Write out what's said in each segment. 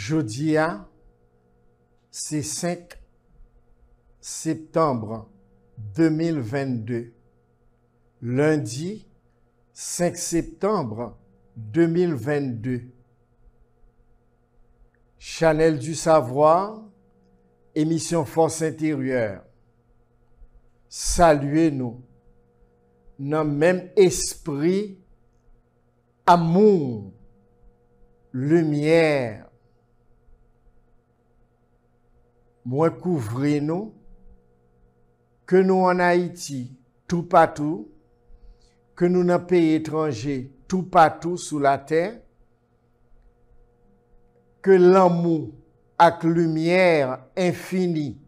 Jodia, c'est 5 septembre 2022. Lundi, 5 septembre 2022. Channel du savoir, émission Force intérieure. Saluez-nous dans le même esprit, amour, lumière. Moins couvrez-nous que nous en Haïti, tout partout, que nous dans pays étrangers, tout partout sous la terre, que l'amour avec lumière infinie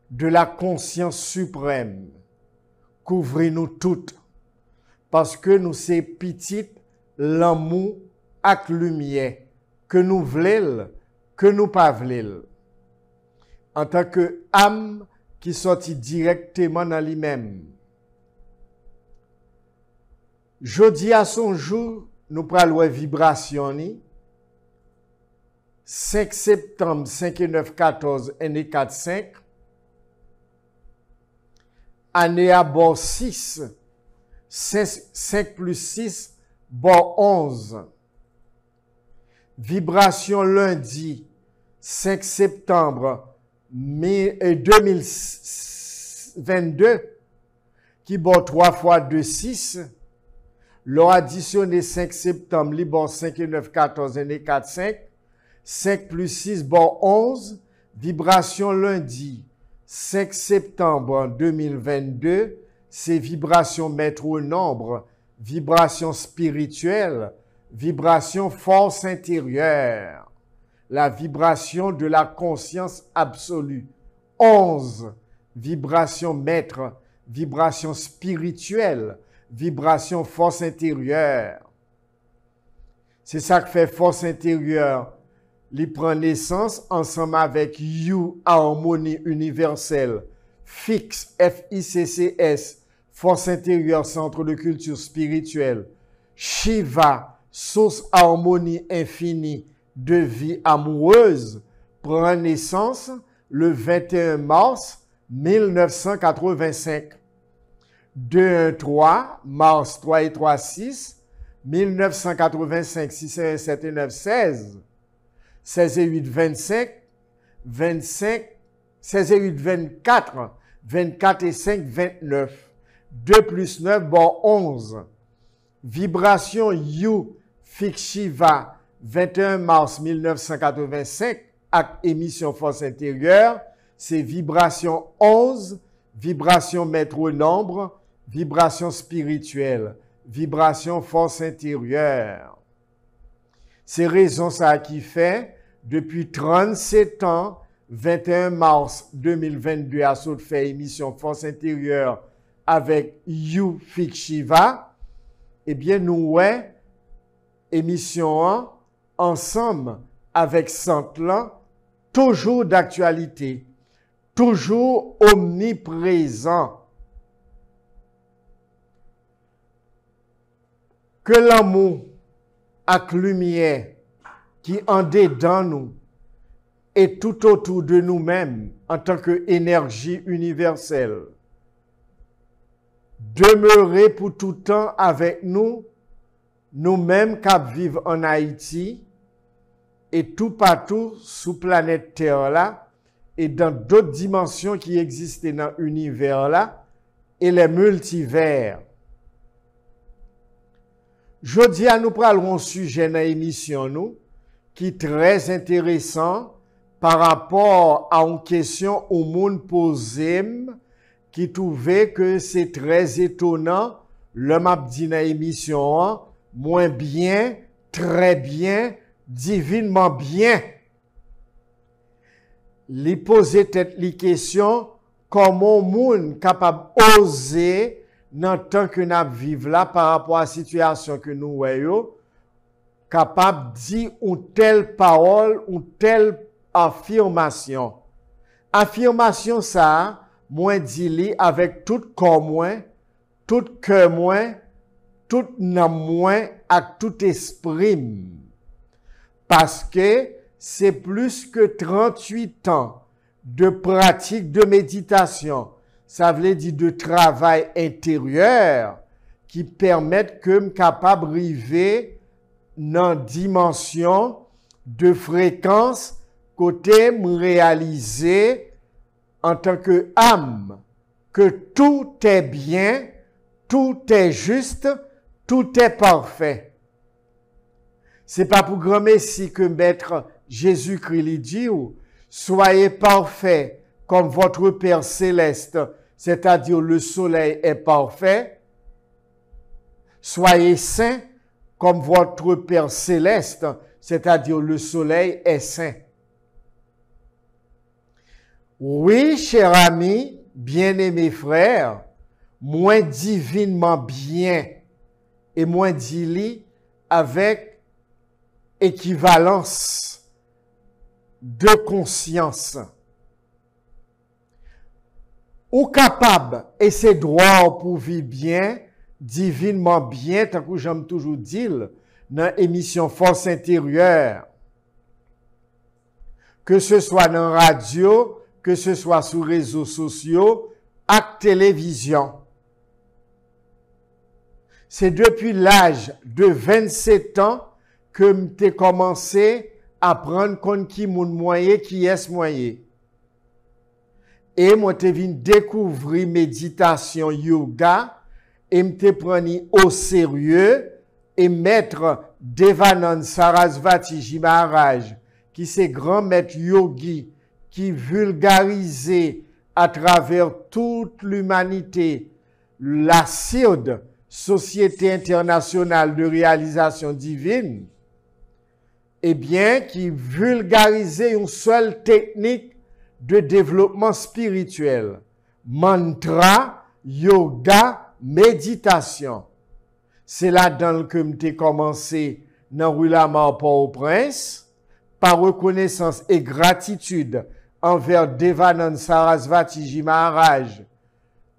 de la conscience suprême couvrez-nous toutes, parce que nous c'est petite l'amour avec lumière que nous voulons, que nous pas voulons. En tant que âme qui sortit directement dans lui-même. Jeudi à son jour, nous prenons vibration ni 5 septembre 5914 année 45 année à bord 6 5 plus 6 bord 11 vibration lundi 5 septembre 2022 qui bord 3 fois 2 6 l'on additionné 5 septembre li bord 5 et 9 14 année 4 5 5 plus 6 bord 11 vibration lundi 5 septembre 2022 c'est vibration maître au nombre, vibration spirituelle, vibration force intérieure, la vibration de la conscience absolue. 11, vibration maître, vibration spirituelle, vibration force intérieure. C'est ça que fait force intérieure. Il prend naissance ensemble avec You, harmonie universelle, fixe, FICCS, force intérieure, centre de culture spirituelle, Shiva, source harmonie infinie de vie amoureuse, prend naissance le 21 mars 1985. 2-1-3, mars 3 et 3, 6, 1985, 6 et 1, 7 et 9, 16. 16 et 8, 25, 25, 16 et 8, 24, 24 et 5, 29. 2 plus 9, bon 11. Vibration You, fixe Shiva, 21 mars 1985, avec émission force intérieure, c'est vibration 11, vibration maître au nombre, vibration spirituelle, vibration force intérieure. C'est raison ça qui fait, depuis 37 ans, 21 mars 2022, à saut fait émission Force intérieure avec You Fik Shiva, eh bien, nous, ouais, émission ensemble avec Santlan, toujours d'actualité, toujours omniprésent. Que l'amour avec lumière qui en dedans nous et tout autour de nous-mêmes en tant qu'énergie universelle. Demeurer pour tout temps avec nous, nous-mêmes qui vivons en Haïti et tout partout sous planète Terre là et dans d'autres dimensions qui existent dans l'univers là et les multivers. Jeudi, nous parlerons un sujet dans l'émission nous qui est très intéressant par rapport à une question au monde posée qui trouvait que c'est très étonnant le m'a dit dans l'émission moins bien, très bien, divinement bien. Li poser tête les questions comment monde capable oser dans tant que nous vivons là par rapport à la situation que nous voyons, capable de dire une telle parole, une telle affirmation. Affirmation ça, moi dit avec tout corps moins, tout cœur moins, tout âme moins, avec tout esprit. Parce que c'est plus que 38 ans de pratique de méditation. Ça veut dire de travail intérieur qui permettent que je suis capable d'arriver dans une dimension de fréquence côté me réaliser en tant que âme que tout est bien, tout est juste, tout est parfait. C'est pas pour grand messie que maître Jésus-Christ lui dit ou soyez parfaits comme votre Père céleste, c'est-à-dire le soleil est parfait. Soyez saints comme votre Père céleste, c'est-à-dire le soleil est saint. Oui, cher ami, bien-aimé frère, moins divinement bien et moins dit avec équivalence de conscience. Ou capable et c'est droit pour vivre bien, divinement bien, tant que j'aime toujours dire, dans l'émission Force intérieure, que ce soit dans la radio, que ce soit sur les réseaux sociaux, à télévision. C'est depuis l'âge de 27 ans que j'ai commencé à prendre compte qui moun moyen, qui est moyen. Et moi, je viens découvrir méditation yoga et me prendre au sérieux et mettre Devanand Sarasvati Maharaj, qui c'est grand maître yogi, qui vulgarisait à travers toute l'humanité la SIRD, Société internationale de réalisation divine, eh bien, qui vulgarisait une seule technique de développement spirituel. Mantra, yoga, méditation. C'est là-dedans que j'ai commencé dans rue Lamar Port-au-Prince, par reconnaissance et gratitude envers Devanand Sarasvati Maharaj,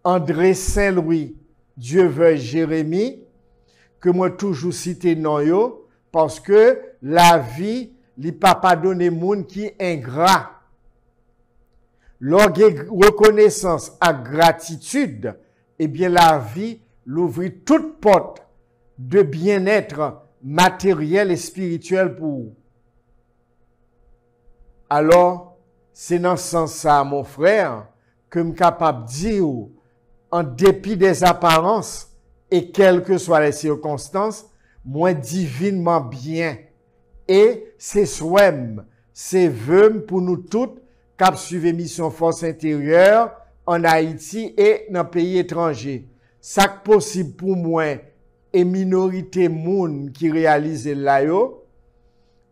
André Saint-Louis, Dieu veuille Jérémie, que moi toujours cité non yo, parce que la vie, li pas donné moun qui ingrat. Lorsque reconnaissance à gratitude, eh bien la vie l'ouvre toute porte de bien-être matériel et spirituel pour vous. Alors, c'est dans ce sens-là, mon frère, que je suis capable de dire, en dépit des apparences et quelles que soient les circonstances, moi divinement bien. Et c'est souhait, c'est vœu pour nous toutes, qui suivent mission Force intérieure en Haïti et dans les pays étrangers. Ça qui possible pour moi et minorité moun qui réalise là yo,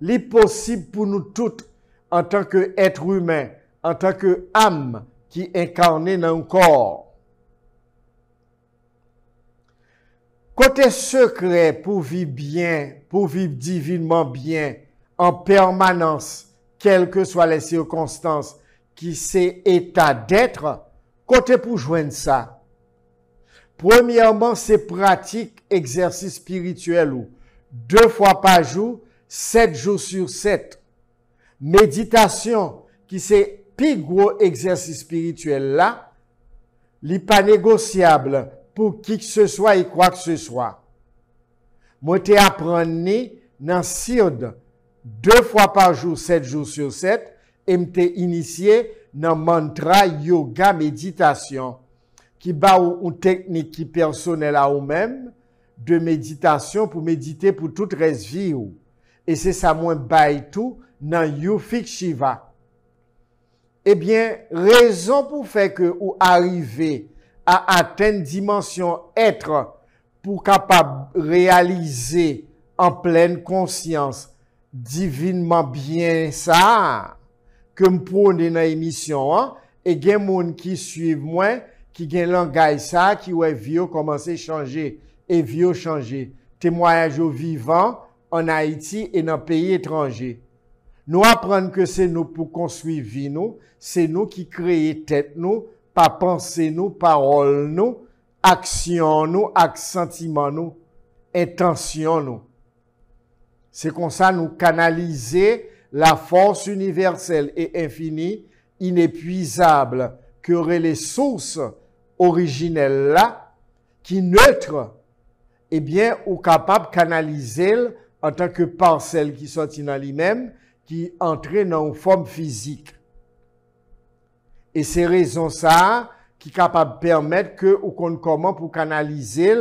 li possible pour nous toutes en tant que être humain, en tant que âme qui incarnée dans un corps. Côté secret pour vivre bien, pour vivre divinement bien, en permanence, quelles que soient les circonstances, qui c'est état d'être, côté pour joindre ça. Premièrement, c'est pratique exercice spirituel ou 2 fois par jour, 7 jours sur 7. Méditation, qui c'est plus gros exercice spirituel là, li pas négociable pour qui que ce soit et quoi que ce soit. Moi, te apprenni dans SIRD 2 fois par jour, 7 jours sur 7, et m'te initié dans mantra, yoga, méditation, qui ba une technique qui personnelle à vous-même, de méditation pour méditer pour toute reste vie. Et c'est ça, moi, bail tout, dans Yufik Shiva. Eh bien, raison pour faire que vous arrivez à atteindre dimension être pour capable réaliser en pleine conscience divinement bien ça que me prône dans l'émission hein, et gen moun qui suivent moi qui gen langage ça qui ouais vieux commencer changer et vieux changer témoignage au vivant en Haïti et dans pays étrangers. Nous apprendre que c'est nous pour construire vie nous, c'est nous qui créer tête nous, pas penser nous, parole nous, action nous, sentiment nous, intention nous. C'est comme ça nous canaliser la force universelle et infinie, inépuisable, que auraient les sources originelles là, qui neutre, eh bien, ou capable de canaliser en tant que parcelle qui sortit dans lui-même, qui entre dans une forme physique. Et c'est raison ça qui est capable de permettre que ou qu'on comment pour canaliser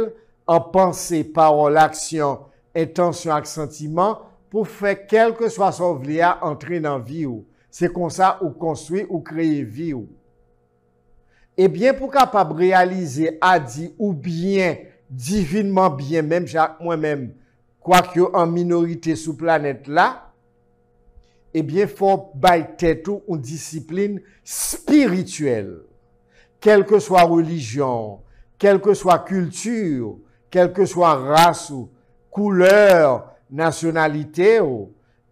en pensée, parole, action, intention et sentiment pour faire quel que soit son vlia entrer dans la vie ou. C'est comme ça ou construit ou créer vie ou. Et bien pour capable réaliser a dit ou bien divinement bien même moi-même quoique en minorité sous planète là, eh bien faut bailler tête ou une discipline spirituelle. Quelle que soit religion, quelle que soit culture, quelle que soit race ou couleur, nationalité,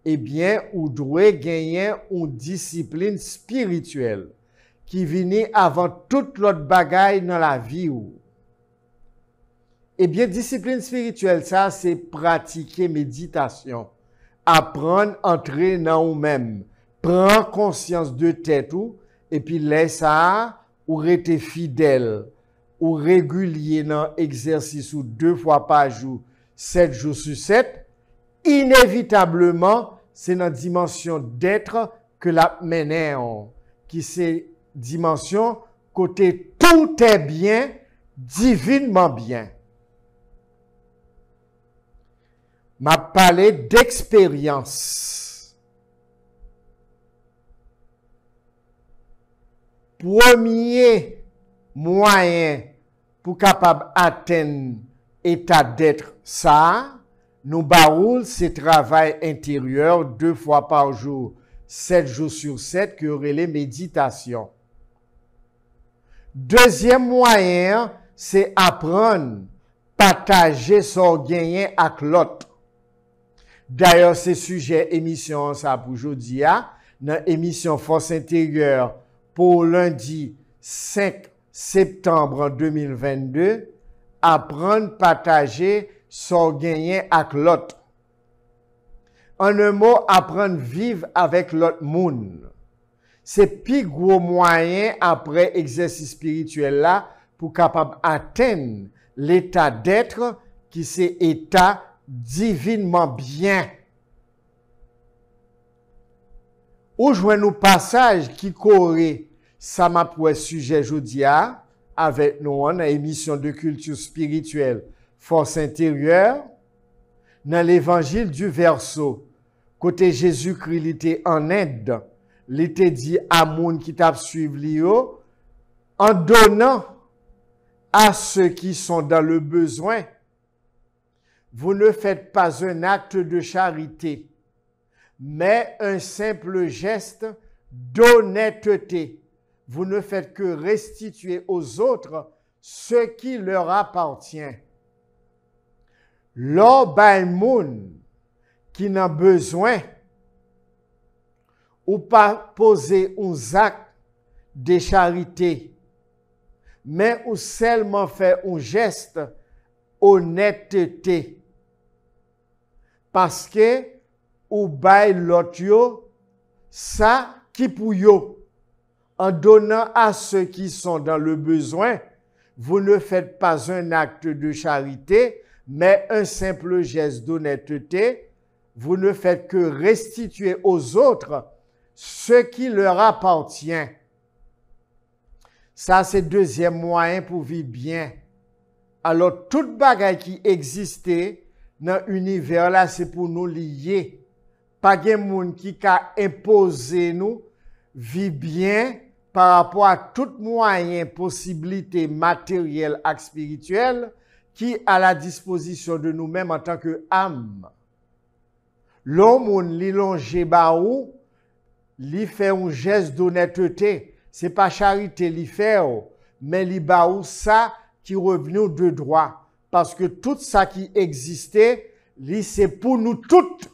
eh bien, ou doit gagner une discipline spirituelle qui vient avant toute l'autre bagaille dans la vie. Eh bien, discipline spirituelle, ça, c'est pratiquer méditation, apprendre à entrer dans nous-mêmes, prendre conscience de tête ou, et puis laisse ça, ou rester fidèle, ou régulier dans exercice ou 2 fois par jour, 7 jours sur 7, inévitablement, c'est dans la dimension d'être que la mène, qui c'est dimension côté tout est bien, divinement bien. M'a parlé d'expérience. Premier moyen pour capable atteindre état d'être ça, nous baroul c'est travail intérieur 2 fois par jour, 7 jours sur 7 que relais méditation. Deuxième moyen, c'est apprendre, partager son gain avec l'autre. D'ailleurs, c'est sujet émission ça pour aujourd'hui, dans émission Force intérieure pour lundi 5 septembre 2022, apprendre, partager son gain avec l'autre. En un mot, apprendre vivre avec l'autre monde. C'est plus gros moyen après exercice spirituel là pour capable atteindre l'état d'être qui c'est état divinement bien. Ou joignons nous passage qui correspond ça m'a pour sujet jodia avec nous en émission de culture spirituelle Force intérieure dans l'évangile du verso côté Jésus-Christ il était en Inde, il était dit à moun qui t'a suivre lio en donnant à ceux qui sont dans le besoin. Vous ne faites pas un acte de charité, mais un simple geste d'honnêteté. Vous ne faites que restituer aux autres ce qui leur appartient. L'or bay moun qui n'a besoin ou pas poser un acte de charité, mais ou seulement faire un geste honnêteté. Parce que ou bay l'autre yo, ça qui pour yo. En donnant à ceux qui sont dans le besoin, vous ne faites pas un acte de charité, mais un simple geste d'honnêteté. Vous ne faites que restituer aux autres ce qui leur appartient. Ça, c'est le deuxième moyen pour vivre bien. Alors, toute bagaille qui existait dans l'univers là, c'est pour nous lier. Pas de monde qui a imposé nous vivre bien par rapport à tout moyen, possibilité matérielle et spirituelle qui est à la disposition de nous-mêmes en tant que âme. L'homme, li longe baou, li fait un geste d'honnêteté. C'est pas charité li fait, mais li baou ça qui revenu de droit. Parce que tout ça qui existait, li c'est pour nous toutes.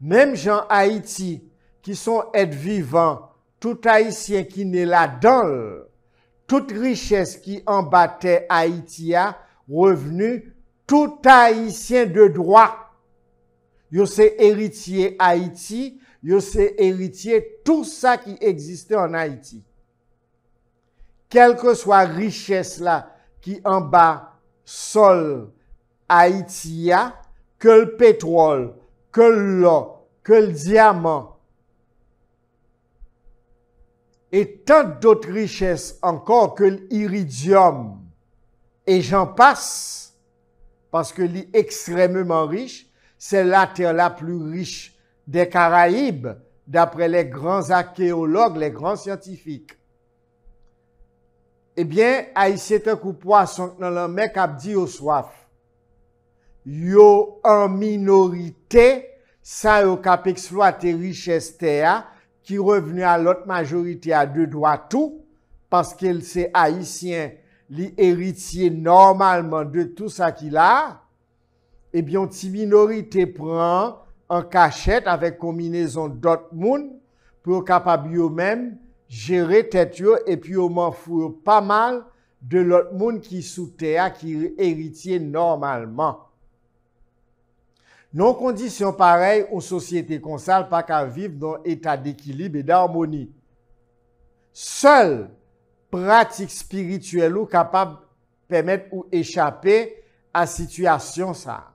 Même gens Haïti, qui sont êtres vivants, tout Haïtien qui n'est là-dedans, toute richesse qui embattait Haïti a revenu tout Haïtien de droit. Yo c'est héritier Haïti, yo c'est héritier tout ça qui existait en Haïti. Quelle que soit richesse là qui en bas sol Haïti a, que le pétrole, que l'or, que le diamant et tant d'autres richesses encore que l'iridium et j'en passe parce que l'est extrêmement riche, c'est la terre la plus riche des Caraïbes d'après les grands archéologues, les grands scientifiques. Eh bien, Haïtien te coup poisson dans le mec a dit au soif. Yo en minorité, ça yo cap exploiter richesse terre qui revenu à l'autre majorité à deux doigts tout parce qu'il c'est haïtien, l'héritier normalement de tout ça qu'il a. Eh bien, une petite minorité prend en cachette avec combinaison d'autres monde pour capable eux-mêmes gérer tête yo et puis on m'en fout pas mal de l'autre monde qui sous terre qui est héritier normalement. Non conditions pareilles, une société comme ça pas qu'à vivre dans un état d'équilibre et d'harmonie. Seule pratique spirituelle ou capable permettre ou échapper à situation ça.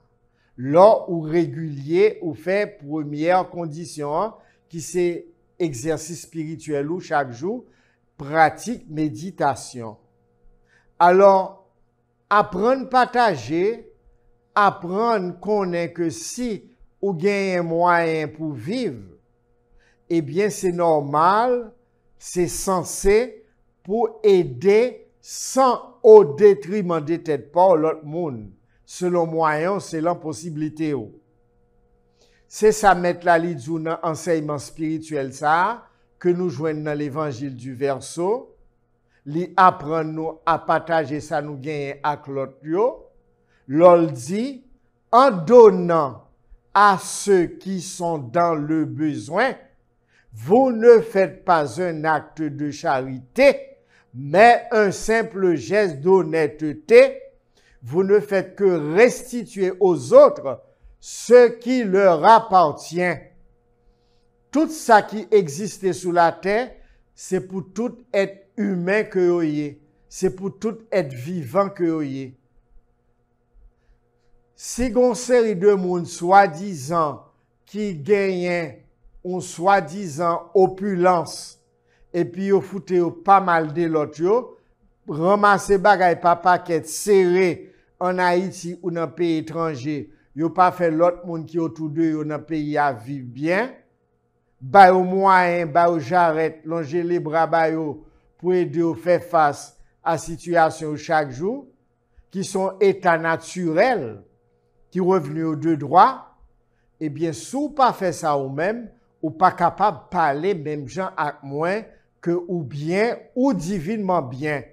Lors ou régulier ou fait première condition qui c'est exercice spirituel ou chaque jour, pratique méditation. Alors, apprendre partager, apprendre connaître que si ou gagne un moyen pour vivre, eh bien c'est normal, c'est censé pour aider sans au détriment de tête pas l'autre monde. Selon moyen, selon possibilité. C'est ça mettre la lidou dans enseignement spirituel ça que nous joignons dans l'évangile du verso, li apprendre nous à partager ça nous gagner avec l'autre yo. L'ol dit en donnant à ceux qui sont dans le besoin, vous ne faites pas un acte de charité, mais un simple geste d'honnêteté. Vous ne faites que restituer aux autres ce qui leur appartient. Tout ça qui existait sous la terre, c'est pour tout être humain que vous ayez. C'est pour tout être vivant que vous ayez. Si une série de monde soi-disant qui gagne une soi-disant opulence et puis vous foutez pas mal de l'autre, ramasser bagay pa paquet serré en Haïti ou dans pays étranger, yo pas fait l'autre monde qui autour de yo dans pays à vivre bien, ba au moyen, ba au j'arrête, longer les bras ba yo pour aider au faire face à situation chaque jour qui sont états naturels qui revenus aux deux droits, eh bien sous pas fait ça ou même ou pas capable de parler même gens avec moins que ou bien ou divinement bien.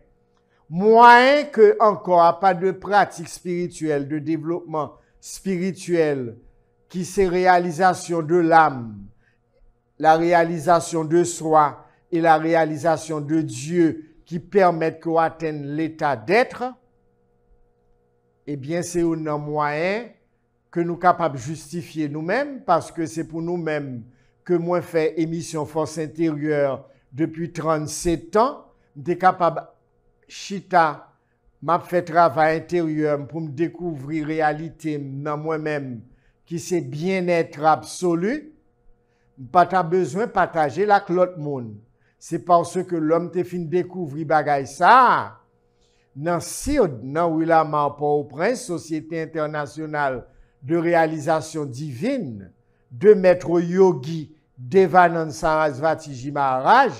Moins que encore pas de pratique spirituelle, de développement spirituel, qui c'est réalisation de l'âme, la réalisation de soi et la réalisation de Dieu qui permettent qu'on atteigne l'état d'être, eh bien c'est un moyen que nous sommes capables de justifier nous-mêmes parce que c'est pour nous-mêmes que moi fait émission Force intérieure depuis 37 ans, nous sommes capables chita, m'a fait travail intérieur pour me découvrir réalité dans moi-même qui c'est bien-être absolu, pas ta besoin de partager avec l'autre monde. C'est parce que l'homme te fin découvrir bagay ça dans CIRD, dans Willamar Port-au-Prince, Société internationale de réalisation divine, de maître yogi Devanand Sarasvatiji Maharaj,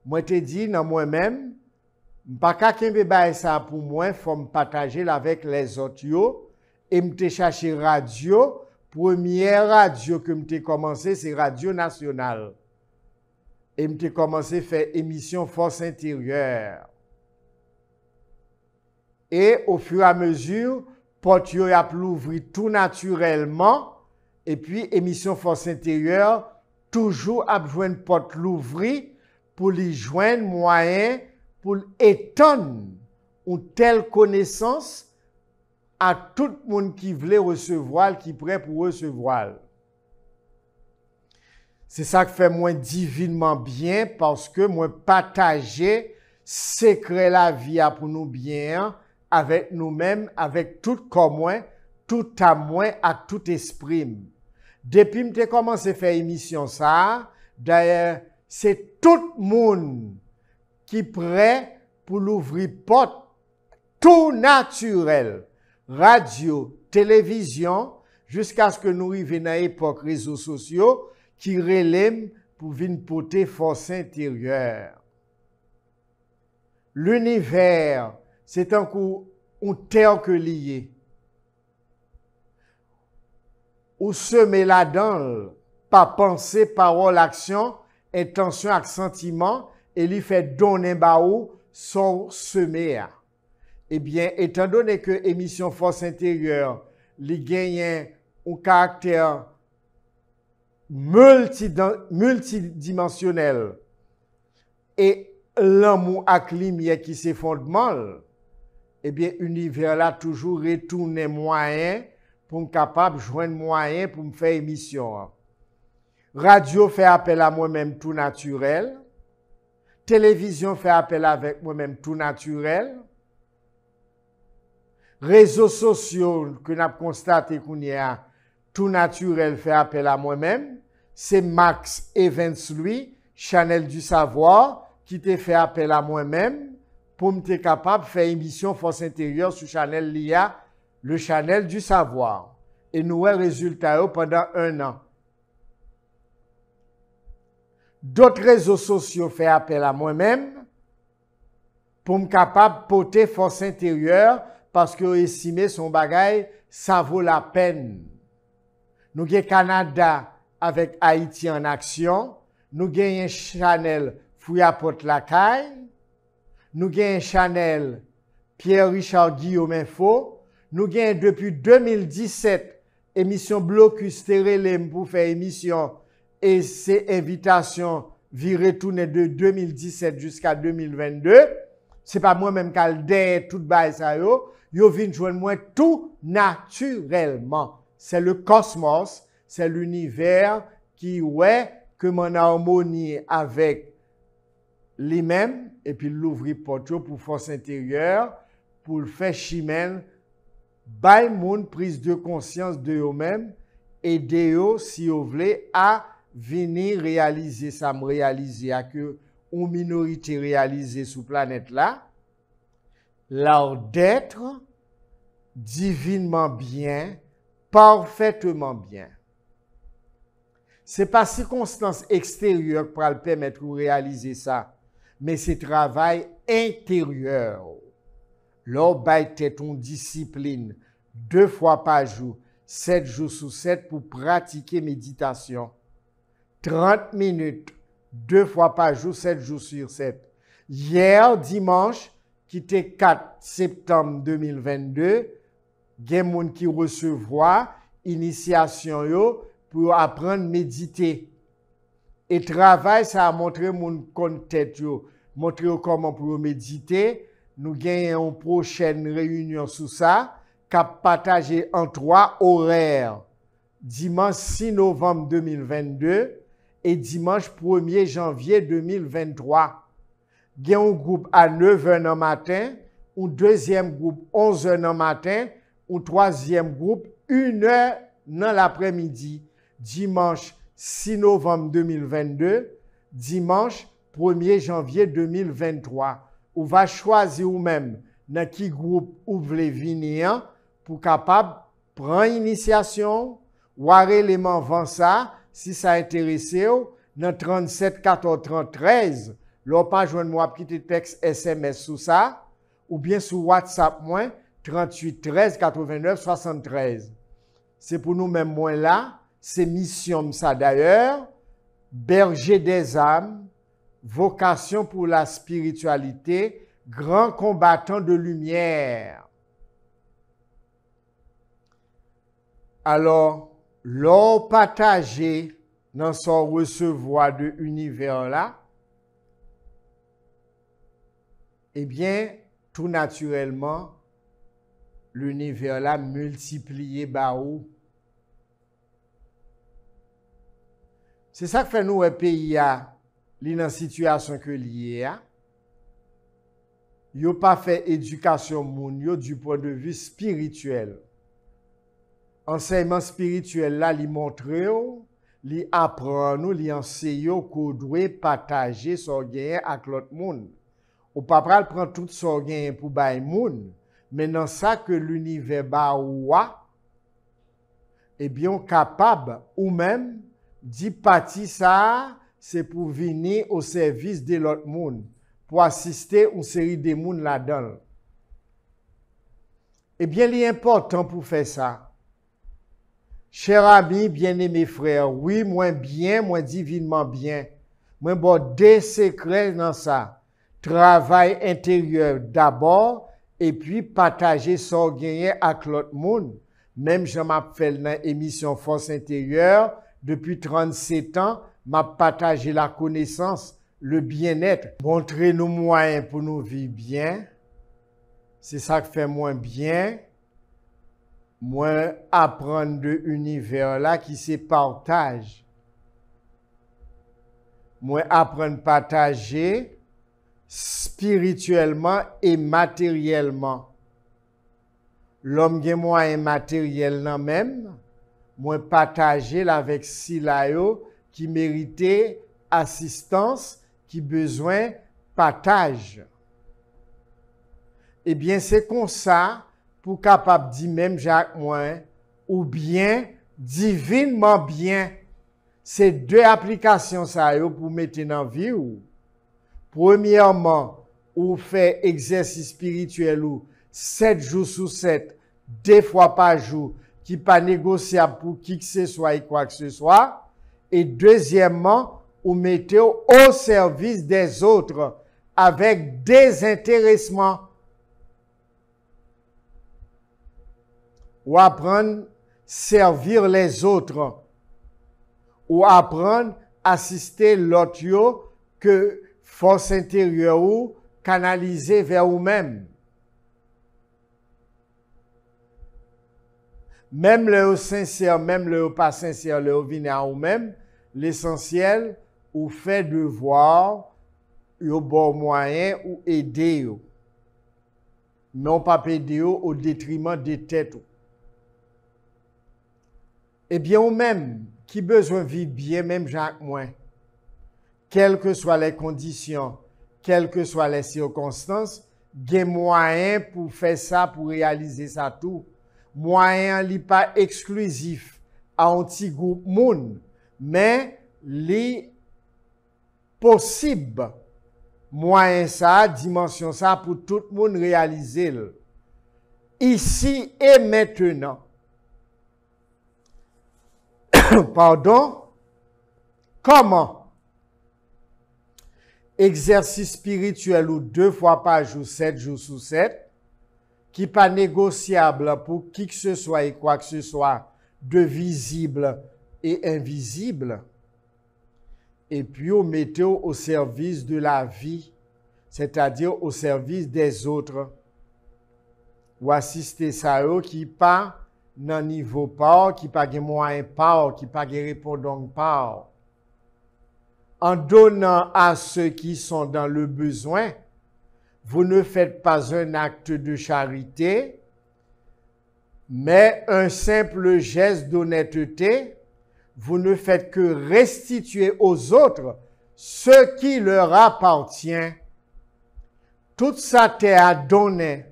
moi te dit dans moi-même pas qu'à kembe bay ça pour moi, faut me partager avec les autres yo et me chercher radio, première radio que me commencé c'est Radio Nationale. Et me commencé faire émission Force intérieure. Et au fur et à mesure, porte yo y a l'ouvrir tout naturellement et puis émission Force intérieure toujours a besoin de porte l'ouvrir pour lui joindre moyen pour étendre une telle connaissance à tout le monde qui voulait recevoir, qui est prêt pour recevoir. C'est ça qui fait moi divinement bien parce que moi partager secret la vie pour nous bien avec nous-mêmes, avec tout comme moi, tout à moi, à tout esprit. Depuis que j'ai commencé à faire émission ça, d'ailleurs, c'est tout le monde qui est prêt pour l'ouvrir porte, tout naturel, radio, télévision, jusqu'à ce que nous arrivions à l'époque réseaux sociaux, qui relèvent pour venir porter force intérieure. L'univers, c'est un coup, un terre que lié. Ou semer là-dedans, par pensée, parole, action, intention, ak sentiment, et lui fait donner baou son semer. Eh bien, étant donné que émission force intérieure, li gagne un caractère multidimensionnel et l'amour ak lumière qui se fondement, eh bien, univers là toujours retourner moyen pour me capable joindre moyen pour me faire émission. Radio fait appel à moi-même tout naturel. Télévision fait appel avec moi-même tout naturel. Réseaux sociaux que nous avons constaté qu'on y a tout naturel fait appel à moi-même. C'est Max Evans lui, Chanel du savoir, qui te fait appel à moi-même pour me être capable de faire émission force intérieure sur Chanel l'IA, le Chanel du savoir. Et nous avons résultat pendant 1 an. D'autres réseaux sociaux font appel à moi-même pour me capable de porter force intérieure parce que estimer son bagage, ça vaut la peine. Nous avons Canada avec Haïti en action. Nous avons Chanel Fouya Porte la Caille. Nous avons Chanel Pierre-Richard Guillaume Info. Nous avons depuis 2017 émission Blocus Terelem pour faire émission et ces invitations virées tourner de 2017 jusqu'à 2022. C'est pas moi-même qui ai tout bail ça yo. Yo vinn joindre moi tout naturellement. C'est le cosmos, c'est l'univers qui ouais que mon harmonie avec lui-même et puis l'ouvrir porte pour force intérieure pour le faire chimène bay moun prise de conscience de eux-mêmes et de eux si vous voulez à venir réaliser ça me réaliser à que une minorité réalisée sur planète là leur d'être divinement bien, parfaitement bien. C'est pas circonstance extérieure pour le permettre de réaliser ça, mais c'est travail intérieur. L'on baille ton discipline 2 fois par jour, 7 jours sur 7 pour pratiquer méditation. 30 minutes, 2 fois par jour, 7 jours sur 7. Hier, dimanche, qui était 4 septembre 2022, gen moun qui recevoir initiation yo pour apprendre à méditer. Et travail, ça a montré moun kon tête yo, montré comment pour méditer. Nous gagnons une prochaine réunion sur ça, qu'a partagé en 3 horaires. Dimanche 6 novembre 2022 et dimanche 1er janvier 2023. Il y a un groupe à 9h du matin, un deuxième groupe 11h du matin, un troisième groupe 1h dans l'après-midi. Dimanche 6 novembre 2022, dimanche 1er janvier 2023. Ou va choisir ou même dans qui groupe ou voulez venir pour capable prendre initiation ou élément avant ça si ça intéresse ou dans 37 14 30 13 l'on pas joindre moi petit texte SMS sous ça ou bien sur WhatsApp moi 38 13 89 73. C'est pour nous même moi là, c'est mission ça d'ailleurs, berger des âmes, vocation pour la spiritualité, grand combattant de lumière. Alors, l'on partager dans son recevoir de univers là, eh bien, tout naturellement, l'univers là multiplié par où. C'est ça que fait nous, un pays, li dans situation que lié. Yo pas fait éducation moun yo du point de vue spirituel. Enseignement spirituel là, li montre yo, li apprend nous, li enseigne yo qu'on doit partager son gain avec l'autre monde. Ou pas pral prend tout son gain pour bay moun, mais dans ça que l'univers ba ouwa, eh bien on capable ou même d'y parti ça, c'est pour venir au service de l'autre monde, pour assister une série de monde là-dedans. Eh bien, il est important pour faire ça. Chers amis, bien-aimés frères, oui, moi bien, moi divinement bien. Moi, bon, des secrets dans ça. Travail intérieur d'abord, et puis partager son gain avec l'autre monde. Même je m'appelle dans l'émission Force intérieure, depuis 37 ans, m'a partagé la connaissance, le bien-être. Montrer nos moyens pour nous vivre bien. C'est ça qui fait moins bien. Moi, apprendre de l'univers là qui se partage. Moi, apprendre à partager spirituellement et matériellement. L'homme qui est moyen matériel nan même, moi partager avec Silayo qui méritait assistance, qui besoin partage. Eh bien, c'est comme ça, pour capable dire même Jacques moi, ou bien, divinement bien, c'est deux applications ça yo pour mettre dans vie ou. Premièrement, ou fait exercice spirituel ou 7 jours sur 7, 2 fois par jour, qui pas négociable pour qui que ce soit et quoi que ce soit. Et deuxièmement, ou mettez au service des autres avec désintéressement. Ou apprendre à servir les autres. Ou apprendre à assister l'autre que force intérieure ou canaliser vers vous-même. Même le sincère, même le pas sincère, le vient à vous-même, l'essentiel, ou fait devoir, ou bon moyen, ou aider. Non pas aider au détriment des têtes. Eh bien, ou même, qui besoin de vivre bien, même Jacques moi, quelles que soient les conditions, quelles que soient les circonstances, il y a moyen pour faire ça, pour réaliser ça tout. Moyen li pas exclusif à un petit groupe moun, mais li possible moyen ça, dimension ça pour tout le monde réaliser. Ici et maintenant. Pardon? Comment? Exercice spirituel ou 2 fois par jour, 7 jours sur 7. Qui pas négociable pour qui que ce soit et quoi que ce soit de visible et invisible. Et puis, on mettez au service de la vie, c'est-à-dire au service des autres. Ou assister ça qui pas dans niveau pas, qui pas de moyen pas, qui pas de répondant pas. En donnant à ceux qui sont dans le besoin, vous ne faites pas un acte de charité, mais un simple geste d'honnêteté. Vous ne faites que restituer aux autres ce qui leur appartient. Toute sa terre donnée,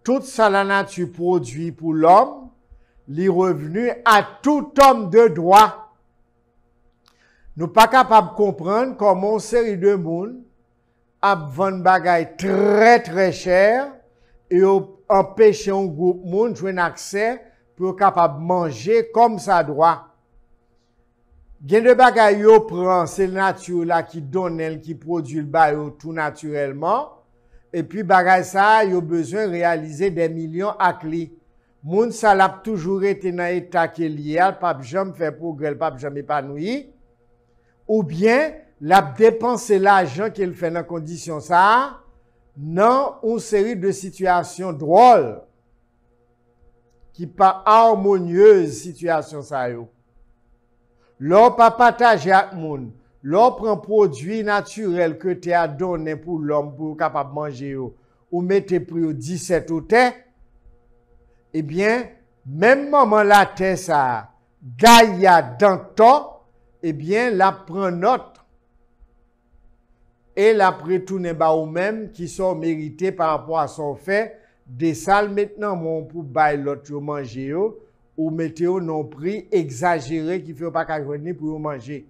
toute sa la nature produit pour l'homme, les revenus à tout homme de droit. Nous pas capables de comprendre comment une série de monde a vendre bagay très très cher et empêcher un groupe monde jouer accès pour capable manger comme ça doit. Gen de bagay yo prend c'est la nature là qui donne qui produit le bail tout naturellement et puis bagay ça yo besoin réaliser des millions ak li. Moun ça l'a toujours été dans état qui lié, pas jamais fait progrès, pas jamais épanoui ou bien la dépenser l'argent qu'il fait dans condition ça, dans une série de situations drôles, qui pas harmonieuse situation ça yo. L'on pas partager avec moun, l'on prend produit naturel que tu as donné pour l'homme pour capable manger ou mettez prix 17 ou terre, eh bien, même moment la terre ça, Gaïa dans temps, eh bien, la prend note et la retourne ba ou même qui sont mérités par rapport à son fait, des salles maintenant, mon pour bailler l'autre manger ou mettez au non prix exagéré qui fait pas qu'à joindre pour manger.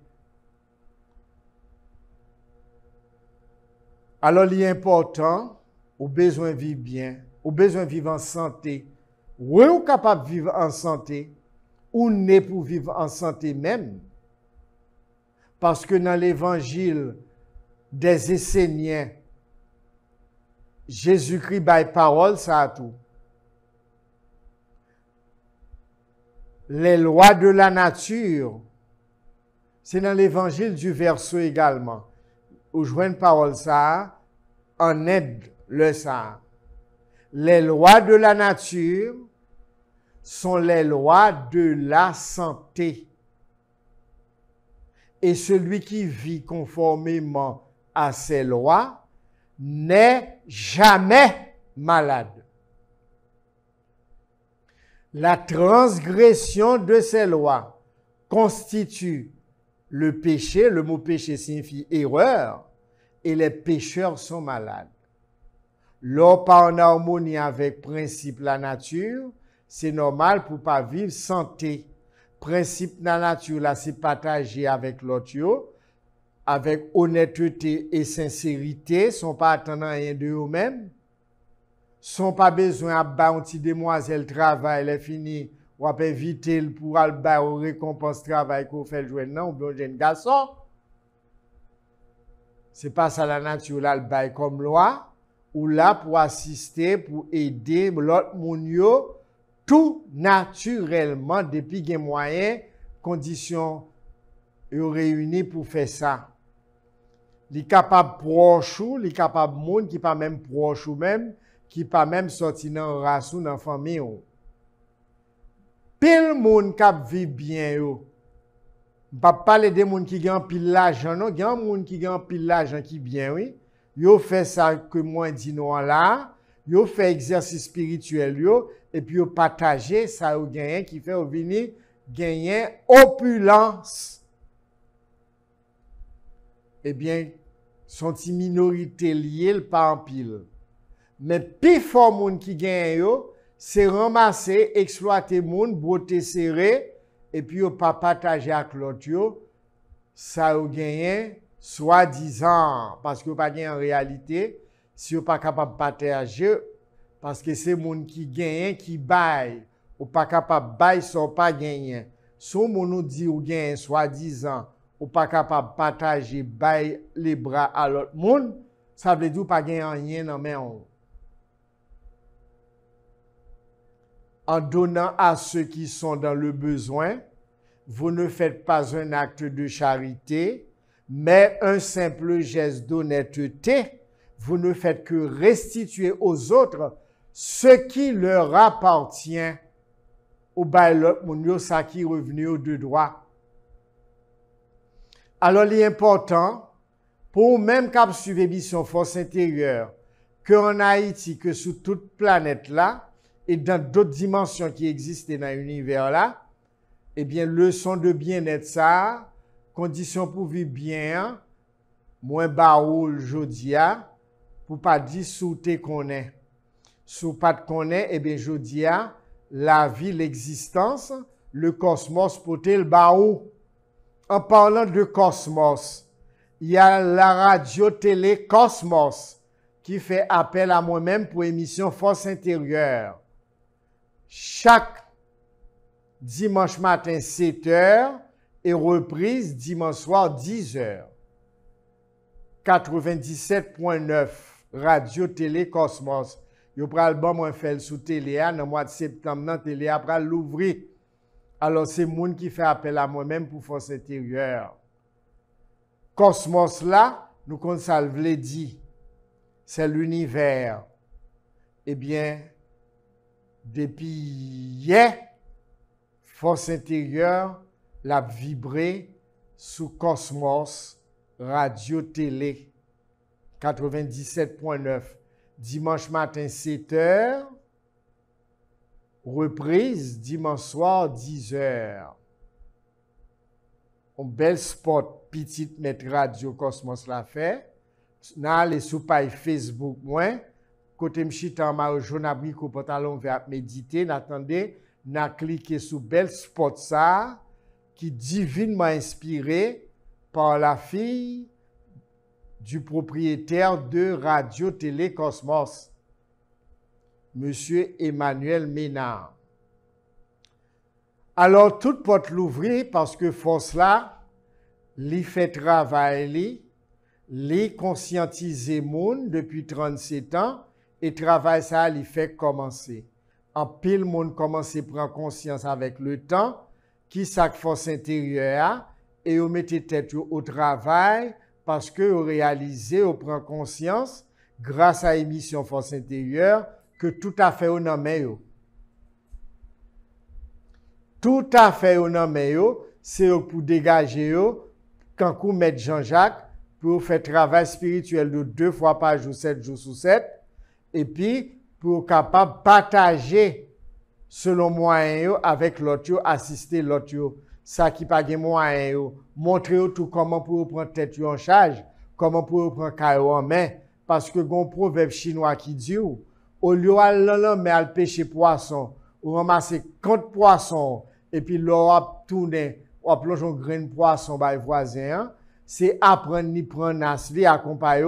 Alors, il est important, au besoin de vivre bien, au besoin de vivre en santé. Oui, ou capable de vivre en santé, ou n'est pour vivre en santé même. Parce que dans l'évangile des Esséniens, Jésus-Christ baille parole, ça a tout. Les lois de la nature, c'est dans l'évangile du verset également. Où je vois une parole ça, en aide le ça. Les lois de la nature sont les lois de la santé. Et celui qui vit conformément à ces lois n'est jamais malade. La transgression de ces lois constitue le péché. Le mot péché signifie erreur, et les pécheurs sont malades. L'on pas en harmonie avec principe la nature, c'est normal pour pas vivre santé. Principe la nature là, c'est partager avec l'autre, avec honnêteté et sincérité, sont pas attendant rien de eux-mêmes. Sont pas besoin à ba une petite demoiselle travail, elle est fini, ou à inviter pour aller ba ou récompense travail qu'on fait jouer non, ou bien jeune garçon. C'est pas ça la nature là le bail comme loi, ou là pour assister, pour aider l'autre moun yo, tout naturellement depuis gen moyen, conditions yo réunies pour faire ça. Li capable proche ou, li capable moun qui pas même proche ou même, qui pas même sorti dans race ou dans famille ou. Pile moun k'ap viv bien yo. Pas parler de moun qui gagne pile l'argent non, gagne moun qui gagne pile l'argent qui bien oui. Yo fait ça que moi dit non là, yo fait exercice spirituel yo et puis yo partager ça yo gagne qui fait venir gagner opulence. Eh bien, sont une minorité liée par en pile. Mais plus fort moun qui gagne yo, c'est ramasser, exploiter moun, beauté serré, et puis yo pas partager avec l'autre yo, ça yo gagne soi-disant, parce que yo pas gagne en réalité, si yo pas capable partager, parce que c'est moun qui gagne, qui baille, ou pas capable baille, sont pas gagne. Si moun nous dit ou gagne soi-disant, ou pas capable partager, baille les bras à l'autre moun, ça veut dire ou pas gagne rien dans main. En donnant à ceux qui sont dans le besoin, vous ne faites pas un acte de charité, mais un simple geste d'honnêteté. Vous ne faites que restituer aux autres ce qui leur appartient au bail moun ça qui est revenu de droit. Alors, l'important, pour même cap suivre mission force intérieure, que en Haïti, que sur toute planète là, et dans d'autres dimensions qui existent dans l'univers là, eh bien, leçon de bien-être ça, conditions pour vivre bien, moins baoul jodia, pour pas dire sous te connaît. Sous pas te connaît, eh bien, jodia, la vie, l'existence, le cosmos pour te le baou. En parlant de cosmos, il y a la radio-télé Cosmos qui fait appel à moi-même pour émission Force intérieure. Chaque dimanche matin 7h et reprise dimanche soir 10h. 97.9 radio-télé Cosmos. Yo pral bon moi fait sous télé dans mois de septembre dans télé après l'ouvrir. Alors c'est moun qui fait appel à moi-même pour force intérieure. Cosmos là, nous qu'on ça le dit, c'est l'univers. Eh bien, depuis hier, force intérieure la vibré sous Cosmos Radio Télé 97.9. Dimanche matin 7h. Reprise dimanche soir 10h. Un bel spot petite net Radio Cosmos la fait. N'a les sous page Facebook moins. Côté m'chita ma journabri ko pantalon vert méditer, n'attendez, n'a cliqué sur bel spot ça qui divinement inspiré par la fille du propriétaire de Radio Télé Cosmos, Monsieur Emmanuel Ménard. Alors, toute porte l'ouvrir parce que force là, li fait travail li conscientiser moun depuis 37 ans et travail ça li fait commencer. En pile monde commence à prendre conscience avec le temps qui sa force intérieure et on mette tête au travail parce que on réalise, on prend conscience grâce à émission force intérieure que tout à fait on en met yo. Tout à fait on en met yo, c'est pour dégager yo quand vous mettez Jean-Jacques pour faire travail spirituel de 2 fois par jour, 7 jours sur 7 et puis pour capable partager selon moyen yo avec l'autre yo, assister l'autre yo. Ça qui pas gen moyen yo, montrer tout comment pour prendre tête yo en charge, comment pour prendre caillou en main parce que gon proverbe chinois qui dit au lieu de mais al pêcher poisson ou ramasser 50 poissons et puis l'eau a tourné ou plonger un grain de poisson by voisin, c'est apprendre ni prendre nasli accompagner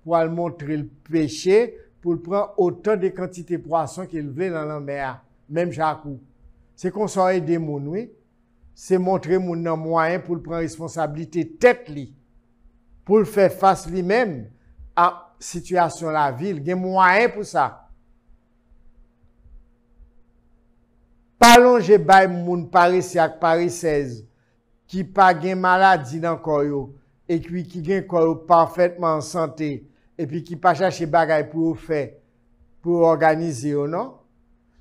pour aller montrer le pêcher pour prendre autant de quantité de poissons qu'il veut dans la mer, même Jacou. C'est qu'on soit aider moun, oui. C'est montrer moun nan moyen pour prendre responsabilité tête li, pour le faire face lui-même à situation la ville, gen moyen pour ça. Pas longer bay moun paresse ak paresseuse qui pas gen maladie dans corps yo et puis qui gen corps parfaitement en santé et puis qui pas chercher bagay pour faire pour organiser non.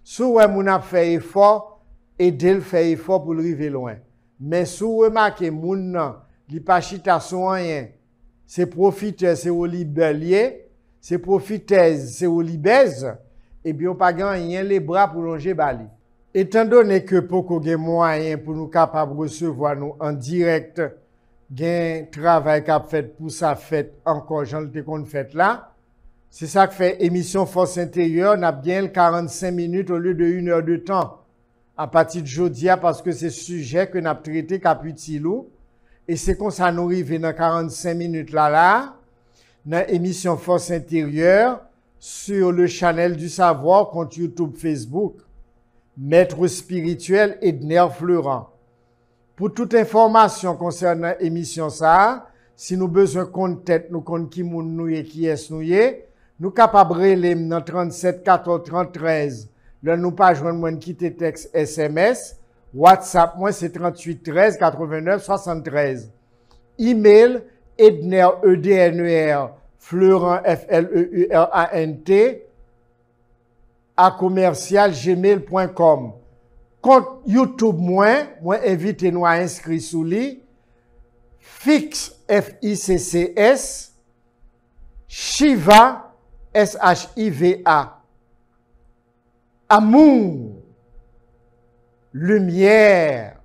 Sou wè moun a fait effort aider le faire effort pour arriver loin. Mais sou remarquez moun nan li pa chita son rien. C'est profiteur, c'est au libelier, c'est profiteuse, c'est au libèze et bien on pas gagner les bras pour longer bali. Étant donné que beaucoup de moyens pour nous capables de recevoir nous en direct, gain travail qu'a fait pour ça fait encore j'en le qu'on fait là. C'est ça que fait émission Force intérieure, n'a bien 45 minutes au lieu de 1 heure de temps. À partir de jeudi parce que c'est sujet que n'a traité caputilou et c'est comme ça nous arrive dans 45 minutes là dans émission Force intérieure sur le channel du savoir compte YouTube Facebook. Maître spirituel Edner Fleurant. Pour toute information concernant l'émission ça, si nous besoin compte tête, nous compte qui moun nou et qui est nou yé, nous capable relé dans 37 14 30 13. Là nous pas joindre moins quitter texte SMS, WhatsApp moi c'est 38 13 89 73. Email Edner EDNER Fleurant FLEURANT à commercial@gmail.com. Compte YouTube moi invitez nous à inscrire sous lui Fix FICCS Shiva SHIVA. Amour, lumière,